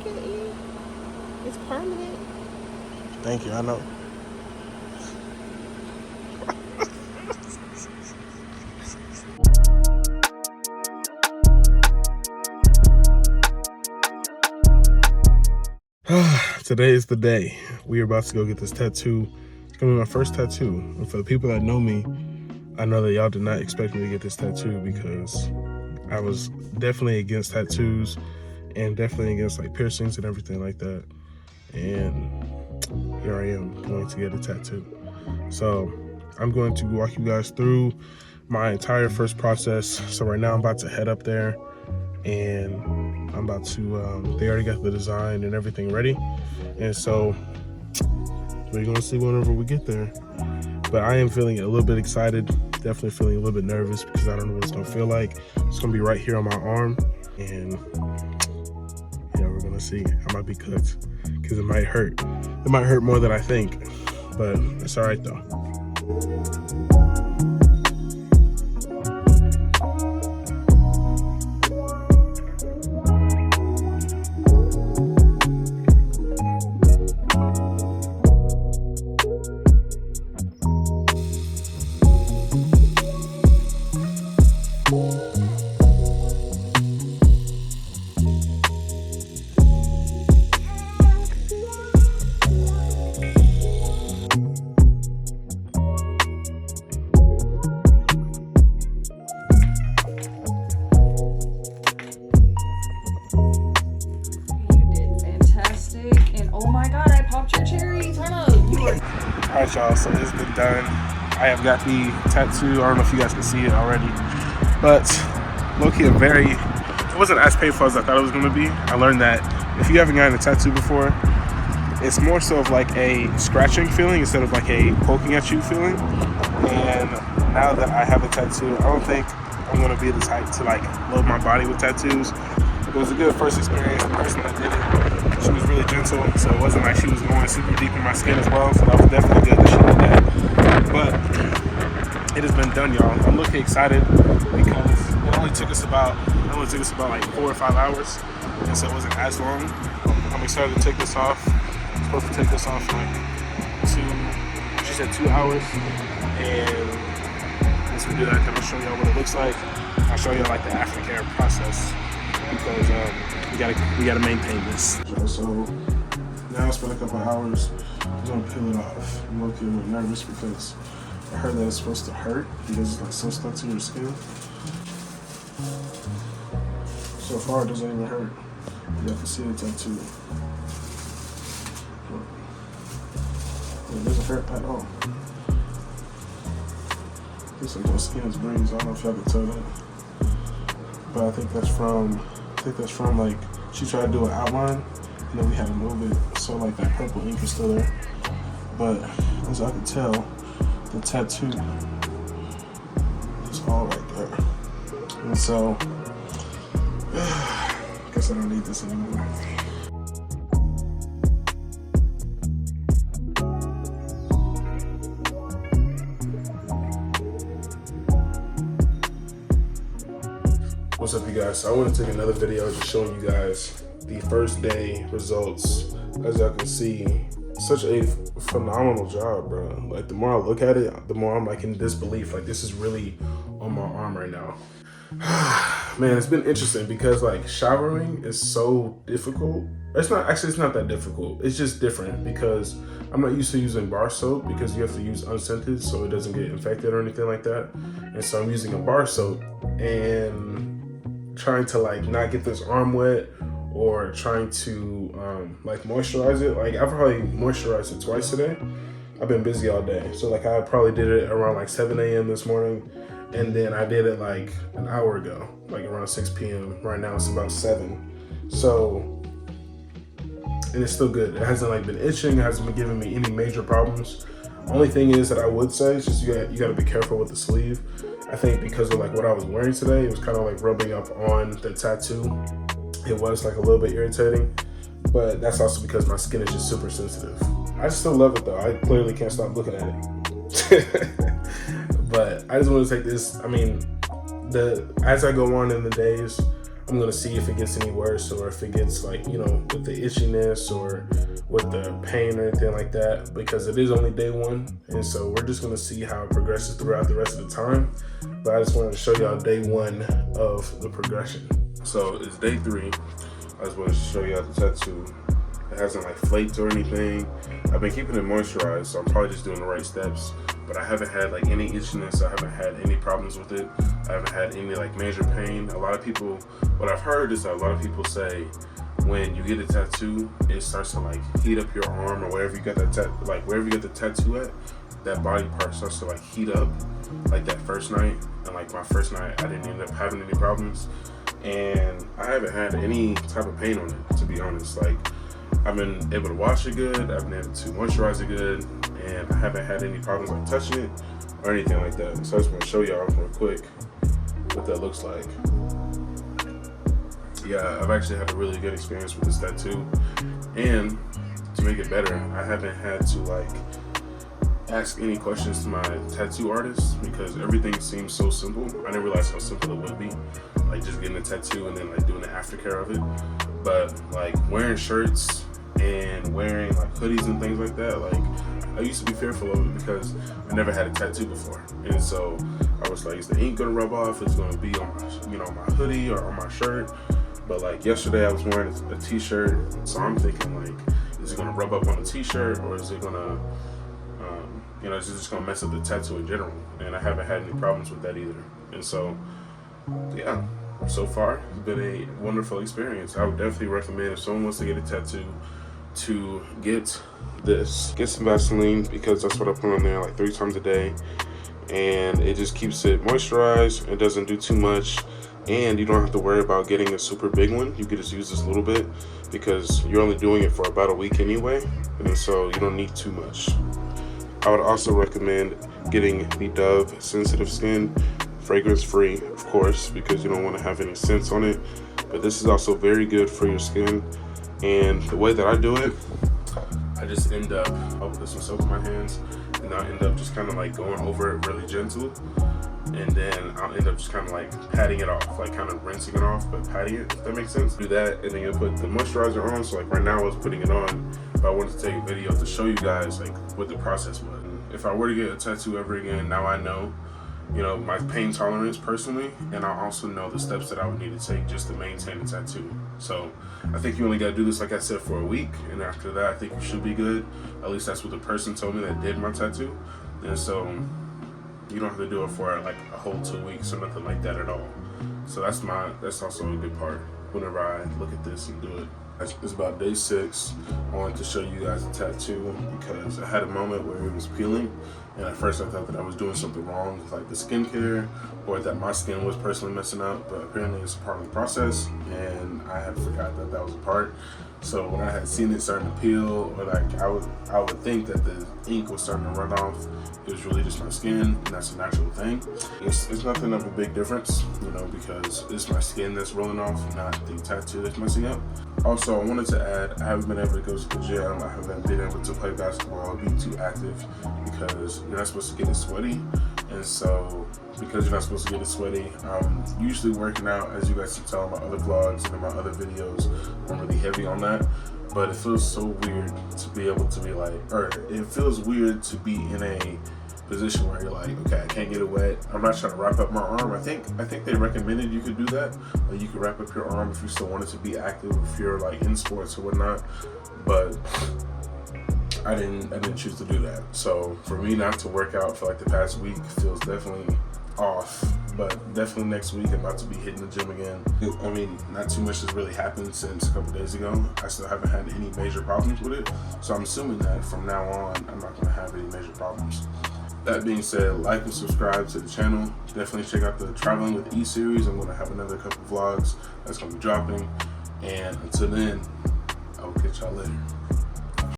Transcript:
it, E. It's permanent. Thank you, I know. Today is the day. We are about to go get this tattoo. It's gonna be my first tattoo. And for the people that know me, I know that y'all did not expect me to get this tattoo because I was definitely against tattoos and definitely against like piercings and everything like that. And here I am going to get a tattoo. So I'm going to walk you guys through my entire first process. So right now I'm about to head up there and I'm about to, they already got the design and everything ready. And so we're gonna see whenever we get there. But I am feeling a little bit excited, definitely feeling a little bit nervous because I don't know what it's gonna feel like. It's gonna be right here on my arm, and yeah, we're gonna see. I might be cooked because it might hurt. It might hurt more than I think, but it's all right though. Alright y'all, so it's been done. I have got the tattoo. I don't know if you guys can see it already, but low-key it wasn't as painful as I thought it was going to be. I learned that if you haven't gotten a tattoo before, it's more so of like a scratching feeling instead of like a poking at you feeling. And now that I have a tattoo, I don't think I'm going to be the type to like load my body with tattoos. It was a good first experience. The person that did it, she was really gentle, so it wasn't like she was going super deep in my skin as well, so that was definitely good that she did that. But it has been done, y'all. I'm looking excited because it only took us about like 4 or 5 hours, and so it wasn't as long. I'm excited to take this off. I'm supposed to take this off in like she said 2 hours, and once we do that, then I'll show y'all what it looks like. I'll show y'all like the aftercare process, because we gotta maintain this. So now it's been a couple hours. I'm gonna peel it off. I'm looking a little nervous because I heard that it's supposed to hurt because it's like so stuck to your skin. So far it doesn't even hurt. You have to see the tattoo. It doesn't hurt at all. Looks like your skin is bruised. I don't know if y'all can tell that. But I think that's from like, she tried to do an outline and then we had to move it so like that purple ink is still there. But as I can tell, the tattoo is all right there. And so, I guess I don't need this anymore. What's up, you guys? So I want to take another video just showing you guys the first day results. As y'all can see, such a phenomenal job, bro. Like, the more I look at it, the more I'm like in disbelief. Like, this is really on my arm right now. Man, it's been interesting because like showering is so difficult. It's not that difficult. It's just different because I'm not used to using bar soap because you have to use unscented so it doesn't get infected or anything like that. And so I'm using a bar soap and trying to like not get this arm wet or trying to like moisturize it. Like, I've probably moisturized it twice today. I've been busy all day. So like I probably did it around like 7 a.m. this morning, and then I did it like an hour ago, like around 6 p.m. Right now it's about 7. So, and it's still good. It hasn't like been itching, it hasn't been giving me any major problems. Only thing is that I would say is just you gotta be careful with the sleeve. I think because of like what I was wearing today, it was kind of like rubbing up on the tattoo. It was like a little bit irritating, but that's also because my skin is just super sensitive. I still love it though. I clearly can't stop looking at it. But I just want to take this, I mean, as I go on in the days, I'm I'm gonna see if it gets any worse, or if it gets like, you know, with the itchiness or with the pain or anything like that, because it is only day 1, and so we're just gonna see how it progresses throughout the rest of the time. But I just wanted to show y'all day 1 of the progression. So it's day 3. I just wanted to show y'all the tattoo. It hasn't like flaked or anything. I've been keeping it moisturized, so I'm probably just doing the right steps. But I haven't had like any itchiness. I haven't had any problems with it. I haven't had any like major pain. A lot of people, what I've heard is that a lot of people say when you get a tattoo, it starts to like heat up your arm or wherever you got that wherever you got the tattoo at, that body part starts to like heat up like that first night. And like my first night, I didn't end up having any problems, and I haven't had any type of pain on it, to be honest. Like, I've been able to wash it good, I've been able to moisturize it good, and I haven't had any problems like touching it or anything like that. So I just want to show y'all real quick what that looks like. Yeah, I've actually had a really good experience with this tattoo, and to make it better, I haven't had to like ask any questions to my tattoo artist, because everything seems so simple. I didn't realize how simple it would be, like just getting a tattoo and then like doing the aftercare of it. But like wearing shirts and wearing like hoodies and things like that, like I used to be fearful of it because I never had a tattoo before, and so I was like, is the ink gonna rub off? It's gonna be on my, you know, my hoodie or on my shirt? But like yesterday I was wearing a t-shirt, so I'm thinking like, is it gonna rub up on the t-shirt, or is it gonna you know, is it just gonna mess up the tattoo in general? And I haven't had any problems with that either. And so yeah, so far it's been a wonderful experience. I would definitely recommend, if someone wants to get a tattoo, to get this. Get some Vaseline, because that's what I put on there like 3 times a day, and it just keeps it moisturized. It doesn't do too much, and you don't have to worry about getting a super big one. You could just use this a little bit, because you're only doing it for about a week anyway, and so you don't need too much. I would also recommend getting the Dove Sensitive Skin, fragrance free, of course, because you don't want to have any scents on it. But this is also very good for your skin. And the way that I do it, I just end up, I'll put some soap in my hands, and I'll end up just kind of like going over it really gentle. And then I'll end up just kind of like patting it off, like kind of rinsing it off, but patting it, if that makes sense. Do that, and then you'll put the moisturizer on. So like right now I was putting it on, but I wanted to take a video to show you guys like what the process was. If I were to get a tattoo ever again, now I know, you know, my pain tolerance personally, and I also know the steps that I would need to take just to maintain a tattoo. So I think you only gotta do this, like I said, for a week, and after that I think you should be good. At least that's what the person told me that did my tattoo. And so you don't have to do it for like a whole 2 weeks or nothing like that at all. So that's also a good part whenever I look at this and do it. It's about day 6. I wanted to show you guys a tattoo because I had a moment where it was peeling, and at first I thought that I was doing something wrong with like the skincare, or that my skin was personally messing up, but apparently it's a part of the process, and I had forgot that that was a part. So when I had seen it starting to peel, or like I would think that the ink was starting to run off, it was really just my skin, and that's a natural thing. It's nothing of a big difference, you know, because it's my skin that's rolling off, not the tattoo that's messing up. Also, I wanted to add, I haven't been able to go to the gym, I haven't been able to play basketball, be too active, because you're not supposed to get it sweaty. And so, because you're not supposed to get it sweaty, I'm usually working out, as you guys can tell in my other vlogs and in my other videos. I'm really heavy on that. But it feels so weird to be able to be like, or it feels weird to be in a position where you're like, okay, I can't get it wet. I'm not trying to wrap up my arm. I think they recommended you could do that. Like you could wrap up your arm if you still wanted to be active, if you're like in sports or whatnot. But I didn't choose to do that. So for me not to work out for like the past week feels definitely off. But definitely next week I'm about to be hitting the gym again. I mean, not too much has really happened since a couple days ago. I still haven't had any major problems with it. So I'm assuming that from now on, I'm not gonna have any major problems. That being said, like and subscribe to the channel. Definitely check out the Traveling with E series. I'm gonna have another couple vlogs that's gonna be dropping. And until then, I will catch y'all later.